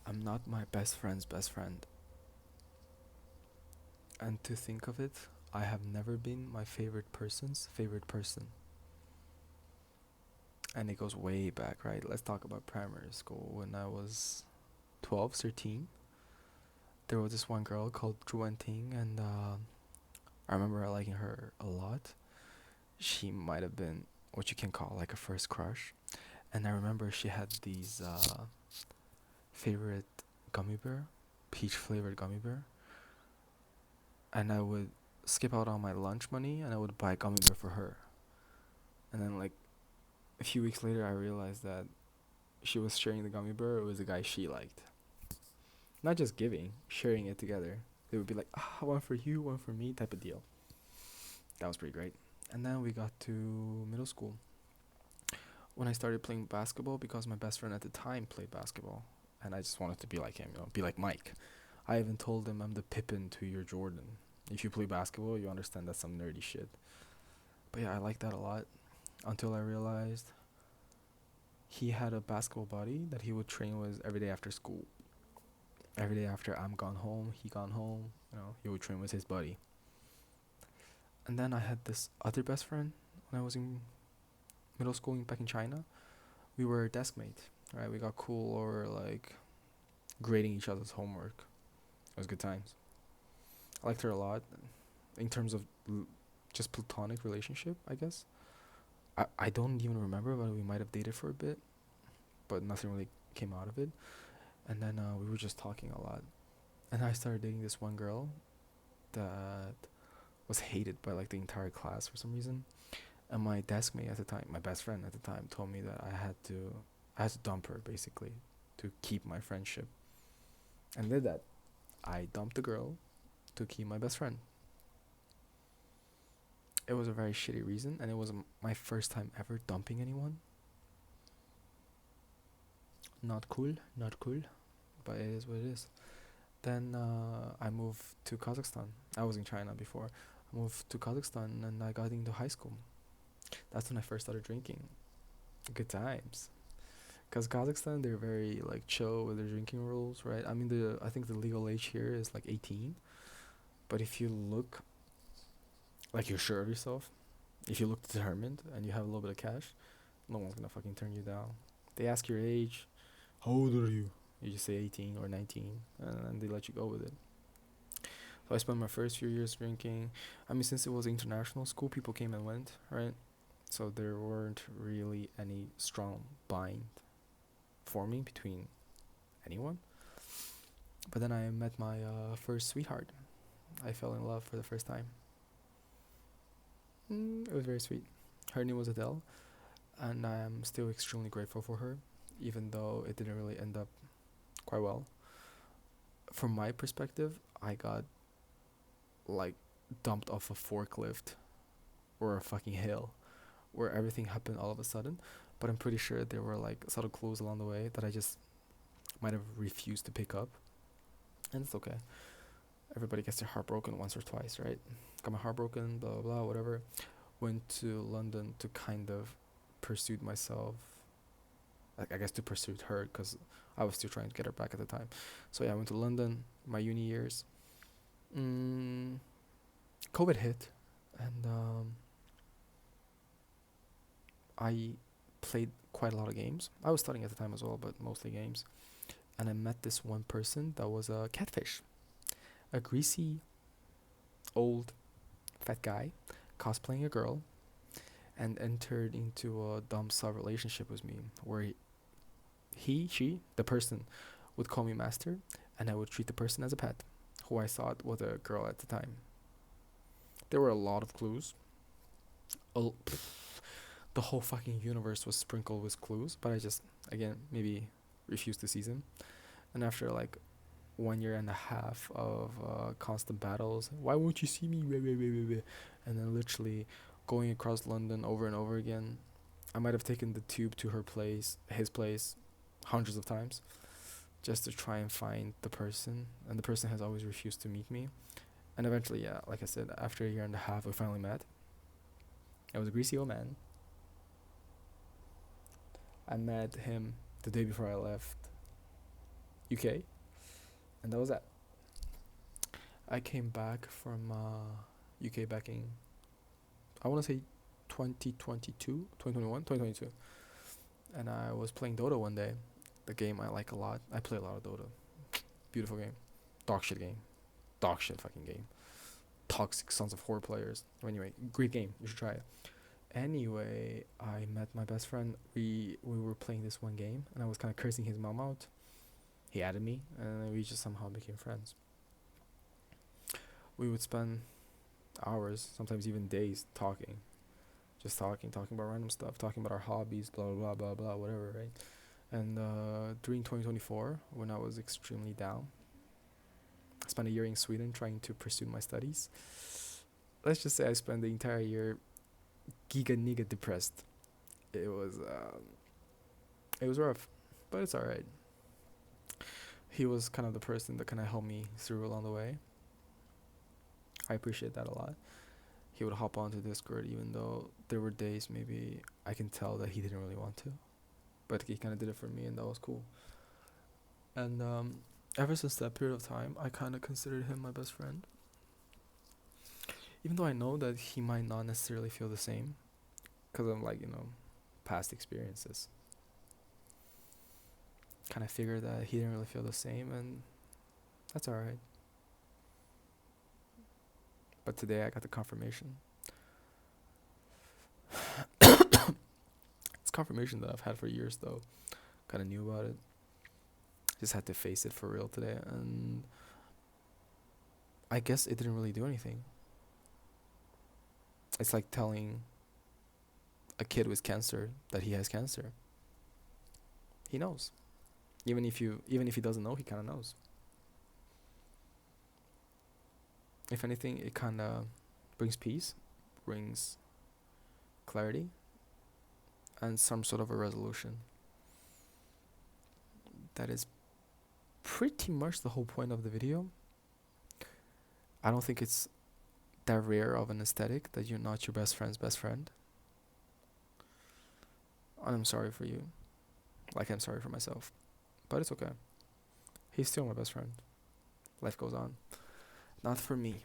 I'm not my best friend's best friend. And to think of it, I have never been my favorite person's favorite person. And it goes way back, right? Let's talk about primary school. When I was 12, 13, there was this one girl called Juan Ting, and I remember liking her a lot. She might have been what you can call like a first crush. And I remember she had these favorite gummy bear, peach flavored gummy bear, and I would skip out on my lunch money and I would buy gummy bear for her. And then like a few weeks later, I realized that she was sharing the gummy bear. It was a guy she liked. Not just giving, sharing it together. They would be like, one for you, one for me, type of deal. That was pretty great. And then we got to middle school when I started playing basketball because my best friend at the time played basketball, and I just wanted to be like him, be like Mike. I even told him I'm the Pippin to your Jordan. If you play basketball, you understand that's some nerdy shit. But yeah, I like that a lot until I realized he had a basketball buddy that he would train with every day after school. Every day after I'm gone home, he gone home, he would train with his buddy. And then I had this other best friend when I was in middle school back in China. We were desk mates, right? We got cool over like grading each other's homework. It was good times. I liked her a lot in terms of just platonic relationship, I guess. I don't even remember, but we might have dated for a bit, but nothing really came out of it. And then we were just talking a lot. And I started dating this one girl that was hated by like the entire class for some reason. And my desk mate at the time, my best friend at the time, told me that I had to dump her basically to keep my friendship. And did that. I dumped the girl to keep my best friend. It was a very shitty reason, and it was my first time ever dumping anyone. Not cool, not cool, but it is what it is. Then I moved to Kazakhstan. I was in China before. I moved to Kazakhstan and I got into high school. That's when I first started drinking. Good times. Cause Kazakhstan, they're very like chill with their drinking rules, right? I mean, I think the legal age here is like 18. But if you look like you're sure of yourself, if you look determined and you have a little bit of cash, no one's gonna fucking turn you down. They ask your age, how old are you? You just say 18 or 19, and they let you go with it. So I spent my first few years drinking. I mean, since it was international school, people came and went, right? So there weren't really any strong bind forming between anyone. But then I met my first sweetheart. I fell in love for the first time. It was very sweet. Her name was Adele, and I am still extremely grateful for her, even though it didn't really end up quite well. From my perspective, I got like dumped off a forklift or a fucking hill where everything happened all of a sudden. But I'm pretty sure there were like subtle clues along the way that I just might have refused to pick up. And it's okay. Everybody gets their heart broken once or twice, right? Got my heart broken, blah, blah, blah, whatever. Went to London to kind of pursue myself. Like, I guess to pursue her because I was still trying to get her back at the time. So yeah, I went to London, my uni years. Mm, COVID hit, and I played quite a lot of games. I was studying at the time as well, but mostly games. And I met this one person that was a catfish, a greasy, old, fat guy cosplaying a girl, and entered into a dumb sub relationship with me where she, the person, would call me master, and I would treat the person as a pet, who I thought was a girl at the time. There were a lot of clues. Oh, the whole fucking universe was sprinkled with clues, but I just, again, maybe refused to seize them. And after like 1 year and a half of constant battles, why won't you see me? And then literally going across London over and over again. I might have taken the tube to her place, his place, hundreds of times, just to try and find the person. And the person has always refused to meet me. And eventually, yeah, like I said, after a year and a half, we finally met. It was a greasy old man. I met him the day before I left UK, and that was that. I came back from UK back in, I want to say 2022, 2021, 2022, and I was playing Dota one day. The game I like a lot. I play a lot of Dota. Beautiful game. Dog shit game. Dog shit fucking game. Toxic sons of whore players. Anyway, great game. You should try it. Anyway, I met my best friend. We were playing this one game, and I was kind of cursing his mom out. He added me, and then we just somehow became friends. We would spend hours, sometimes even days, talking, just talking about random stuff, talking about our hobbies, blah blah blah blah, whatever, right? And during 2024, when I was extremely down, I spent a year in Sweden trying to pursue my studies. Let's just say I spent the entire year giga niga depressed. It was rough, but it's alright. He was kind of the person that kind of helped me through along the way. I appreciate that a lot. He would hop onto Discord even though there were days maybe I can tell that he didn't really want to, but he kind of did it for me, and that was cool. And ever since that period of time, I kind of considered him my best friend, even though I know that he might not necessarily feel the same, because of like past experiences. Kind of figured that he didn't really feel the same, and that's alright. But today I got the confirmation. It's confirmation that I've had for years though. Kind of knew about it. Just had to face it for real today, and I guess it didn't really do anything. It's like telling a kid with cancer that he has cancer. He knows. Even if he doesn't know, he kind of knows. If anything, it kind of brings peace, brings clarity, and some sort of a resolution. That is pretty much the whole point of the video. I don't think it's that rare of an aesthetic that you're not your best friend's best friend. And I'm sorry for you. Like I'm sorry for myself. But it's okay. He's still my best friend. Life goes on. Not for me.